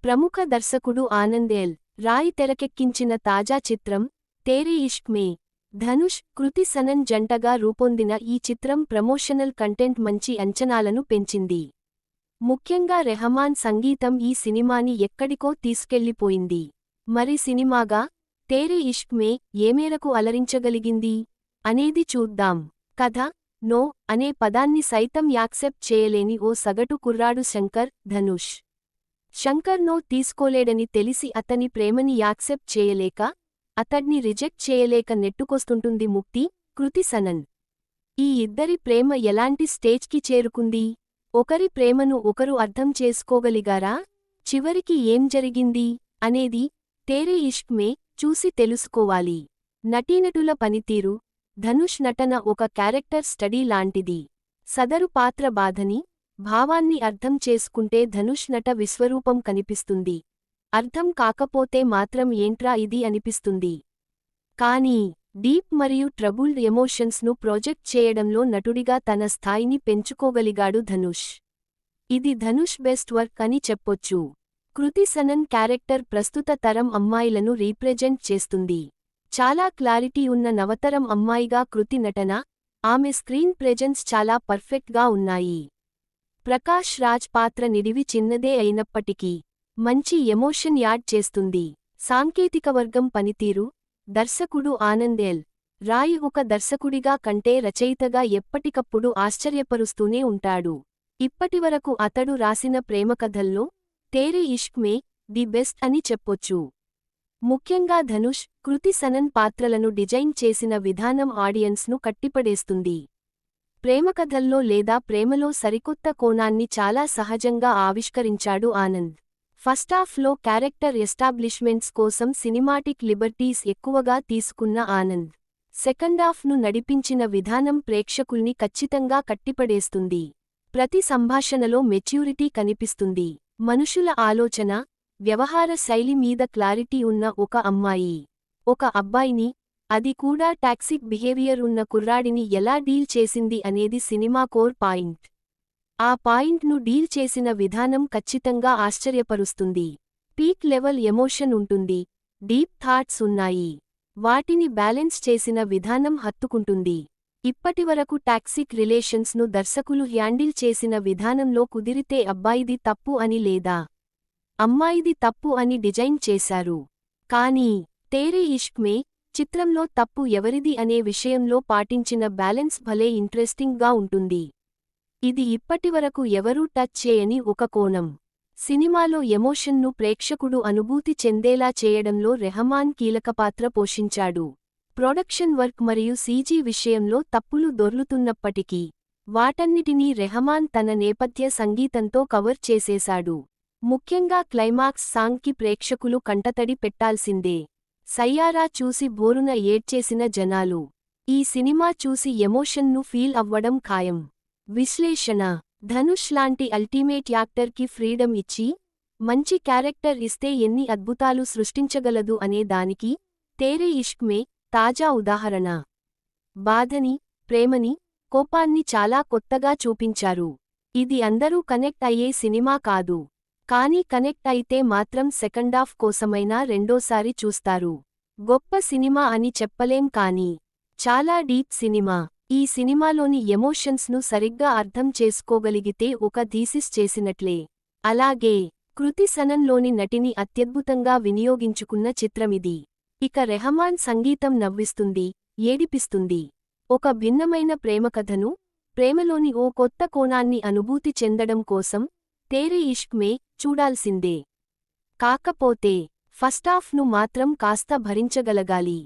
ప్రముఖ దర్శకుడు ఆనంద్ ఎల్. రాయ్ తెరకెక్కించిన తాజా చిత్రం తేరే ఇష్క్ మే. ధనుష్, కృతి సనన్ జంటగా రూపొందిన ఈ చిత్రం ప్రమోషనల్ కంటెంట్ మంచి అంచనాలను పెంచింది. ముఖ్యంగా రెహమాన్ సంగీతం ఈ సినిమాని ఎక్కడికో తీసుకెళ్లిపోయింది. మరి సినిమాగా తేరే ఇష్క్ మే ఏ మేరకు అలరించగలిగింది అనేది చూద్దాం. కథ నో అనే పదాన్ని సైతం యాక్సెప్ట్ చేయలేని ఓ సగటు కుర్రాడు శంకర్. ధనుష్ శంకర్ నో తీసుకోలేడని తెలిసి అతని ప్రేమని యాక్సెప్ట్ చేయలేక, అతడ్ని రిజెక్ట్ చేయలేక నెట్టుకొస్తుంటుంది ముక్తి, కృతి సనన్. ఈ ఇద్దరి ప్రేమ ఎలాంటి స్టేజ్కి చేరుకుంది? ఒకరి ప్రేమను ఒకరు అర్థం చేసుకోగలిగారా? చివరికి ఏం జరిగింది అనేది తేరే ఇష్క్ మే చూసి తెలుసుకోవాలి. నటీనటుల పనితీరు. ధనుష్ నటన ఒక క్యారెక్టర్ స్టడీ లాంటిది. సదరు పాత్ర బాధని, భావాన్ని అర్థం చేసుకుంటే ధనుష్ నట విశ్వరూపం కనిపిస్తుంది. అర్థం కాకపోతే మాత్రం ఏంట్రా ఇది అనిపిస్తుంది. కానీ డీప్ మరియు ట్రబుల్డ్ ఎమోషన్స్ను ప్రొజెక్ట్ చేయడంలో నటుడిగా తన స్థాయిని పెంచుకోగలిగాడు ధనుష్. ఇది ధనుష్ బెస్ట్ వర్క్ అని చెప్పొచ్చు. కృతి సనన్ క్యారెక్టర్ ప్రస్తుత తరం అమ్మాయిలను రీప్రెజెంట్ చేస్తుంది. చాలా క్లారిటీ ఉన్న నవతరం అమ్మాయిగా కృతి నటన, ఆమె స్క్రీన్ ప్రెజెన్స్ చాలా పర్ఫెక్ట్గా ఉన్నాయి. ప్రకాష్ రాజ్ పాత్ర నిడివి చిన్నదే అయినప్పటికీ మంచి ఎమోషన్ యాడ్ చేస్తుంది. సాంకేతికవర్గం పనితీరు. దర్శకుడు ఆనంద్ ఎల్. రాయ్ ఒక దర్శకుడిగా కంటే రచయితగా ఎప్పటికప్పుడు ఆశ్చర్యపరుస్తూనే ఉంటాడు. ఇప్పటివరకు అతడు రాసిన ప్రేమకథల్లో తేరే ఇష్క్ మే ది బెస్ట్ అని చెప్పొచ్చు. ముఖ్యంగా ధనుష్, కృతి సనన్ పాత్రలను డిజైన్ చేసిన విధానం ఆడియన్స్ను కట్టిపడేస్తుంది. ప్రేమకథల్లో లేదా ప్రేమలో సరికొత్త కోణాన్ని చాలా సహజంగా ఆవిష్కరించాడు ఆనంద్. ఫస్టాఫ్లో క్యారెక్టర్ ఎస్టాబ్లిష్మెంట్స్ కోసం సినిమాటిక్ లిబర్టీస్ ఎక్కువగా తీసుకున్న ఆనంద్, సెకండాఫ్ను నడిపించిన విధానం ప్రేక్షకుల్ని ఖచ్చితంగా కట్టిపడేస్తుంది. ప్రతి సంభాషణలో మెచ్యూరిటీ కనిపిస్తుంది. మనుషుల ఆలోచన, వ్యవహార శైలి మీద క్లారిటీ ఉన్న ఒక అమ్మాయి, ఒక అబ్బాయిని, అది కూడా టాక్సిక్ బిహేవియర్ ఉన్న కుర్రాడిని ఎలా డీల్ చేసింది అనేది సినిమా కోర్ పాయింట్. ఆ పాయింట్ను డీల్ చేసిన విధానం ఖచ్చితంగా ఆశ్చర్యపరుస్తుంది. పీక్ లెవెల్ ఎమోషన్ ఉంటుంది. డీప్ థాట్స్ ఉన్నాయి. వాటిని బ్యాలెన్స్ చేసిన విధానం హత్తుకుంటుంది. ఇప్పటివరకు టాక్సిక్ రిలేషన్స్ను దర్శకులు హ్యాండిల్ చేసిన విధానంలో కుదిరితే అబ్బాయిది తప్పు అని లేదా అమ్మాయిది తప్పు అని డిజైన్ చేశారు. కానీ తేరే ఇష్క్ మే చిత్రంలో తప్పు ఎవరిది అనే విషయంలో పాటించిన బ్యాలెన్స్ భలే ఇంట్రెస్టింగ్గా ఉంటుంది. ఇది ఇప్పటివరకు ఎవరూ టచ్ చేయని ఒక కోణం. సినిమాలో ఎమోషన్ను ప్రేక్షకుడు అనుభూతి చెందేలా చేయడంలో రెహమాన్ కీలకపాత్ర పోషించాడు. ప్రొడక్షన్ వర్క్ మరియు సీజీ విషయంలో తప్పులు దొర్లుతున్నప్పటికీ వాటన్నిటినీ రెహమాన్ తన నేపథ్య సంగీతంతో కవర్ చేసేశాడు. ముఖ్యంగా క్లైమాక్స్ సాంగ్కి ప్రేక్షకులు కంటతడి పెట్టాల్సిందే. సయ్యారా చూసి బోరున ఏడ్చేసిన జనాలు ఈ సినిమా చూసి ఎమోషన్ను ఫీల్ అవ్వడం ఖాయం. విశ్లేషణ. ధనుష్ లాంటి అల్టిమేట్ యాక్టర్కి ఫ్రీడమ్ ఇచ్చి మంచి క్యారెక్టర్ ఇస్తే ఎన్ని అద్భుతాలు సృష్టించగలదు అనే దానికి తేరే ఇష్క్ మే తాజా ఉదాహరణ. బాధని, ప్రేమని, కోపాన్ని చాలా కొత్తగా చూపించారు. ఇది అందరూ కనెక్ట్ అయ్యే సినిమా కాదు. కానీ కనెక్ట్ అయితే మాత్రం సెకండాఫ్ కోసమైనా రెండోసారి చూస్తారు. గొప్ప సినిమా అని చెప్పలేం కానీ చాలా డీప్ సినిమా. ఈ సినిమాలోని ఎమోషన్స్ను సరిగ్గా అర్థం చేసుకోగలిగితే ఒక థీసిస్ చేసినట్లే. అలాగే కృతి సనన్లోని నటిని అత్యద్భుతంగా వినియోగించుకున్న చిత్రమిది. ఇక రెహమాన్ సంగీతం నవ్విస్తుంది, ఏడిపిస్తుంది. ఒక భిన్నమైన ప్రేమకథను, ప్రేమలోని ఓ కొత్త కోణాన్ని అనుభూతి చెందడం కోసం తేరే ఇష్క్ మే చూడాల్సిందే. కాకపోతే ఫస్టాఫ్ను మాత్రం కాస్త భరించగలగాలి.